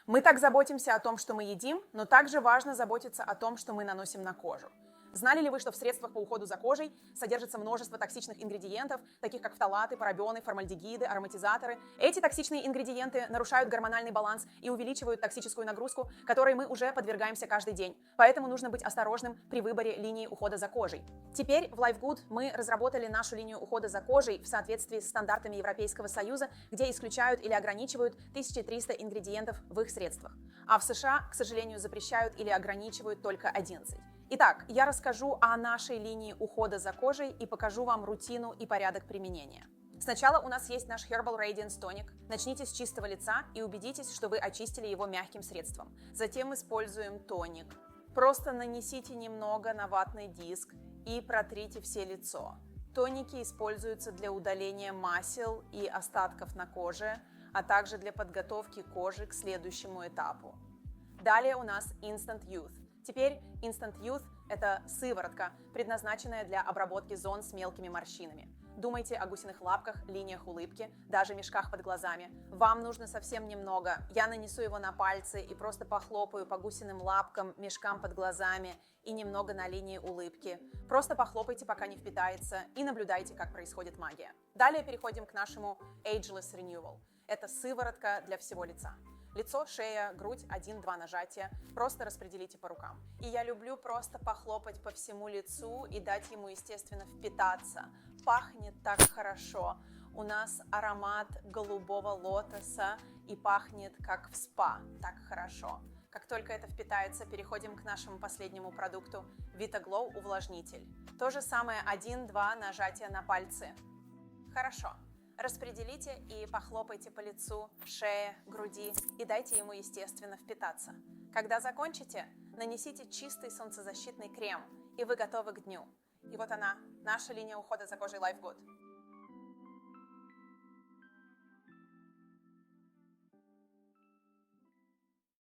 Мы так заботимся о том, что мы едим, но также важно заботиться о том, что мы наносим на кожу. Знали ли вы, что в средствах по уходу за кожей содержится множество токсичных ингредиентов, таких как фталаты, парабены, формальдегиды, ароматизаторы? Эти токсичные ингредиенты нарушают гормональный баланс и увеличивают токсическую нагрузку, которой мы уже подвергаемся каждый день. Поэтому нужно быть осторожным при выборе линии ухода за кожей. Теперь в LifeGood мы разработали нашу линию ухода за кожей в соответствии с стандартами Европейского Союза, где исключают или ограничивают 1300 ингредиентов в их средствах. А в США, к сожалению, запрещают или ограничивают только 11. Итак, я расскажу о нашей линии ухода за кожей и покажу вам рутину и порядок применения. Сначала у нас есть наш Herbal Radiance Tonic. Начните с чистого лица и убедитесь, что вы очистили его мягким средством. Затем используем тоник. Просто нанесите немного на ватный диск и протрите все лицо. Тоники используются для удаления масел и остатков на коже, а также для подготовки кожи к следующему этапу. Далее у нас Instant Youth. Теперь Instant Youth – это сыворотка, предназначенная для обработки зон с мелкими морщинами. Думайте о гусиных лапках, линиях улыбки, даже мешках под глазами. Вам нужно совсем немного. Я нанесу его на пальцы и просто похлопаю по гусиным лапкам, мешкам под глазами и немного на линии улыбки. Просто похлопайте, пока не впитается, и наблюдайте, как происходит магия. Далее переходим к нашему Ageless Renewal. Это сыворотка для всего лица. Лицо, шея, грудь, 1-2 нажатия. Просто распределите по рукам. И я люблю просто похлопать по всему лицу и дать ему, естественно, впитаться. Пахнет так хорошо. У нас аромат голубого лотоса и пахнет как в спа. Так хорошо. Как только это впитается, переходим к нашему последнему продукту VitaGlow увлажнитель. То же самое 1-2 нажатия на пальцы. Хорошо. Распределите и похлопайте по лицу, шее, груди и дайте ему, естественно, впитаться. Когда закончите, нанесите чистый солнцезащитный крем, и вы готовы к дню. И вот она, наша линия ухода за кожей LifeGood.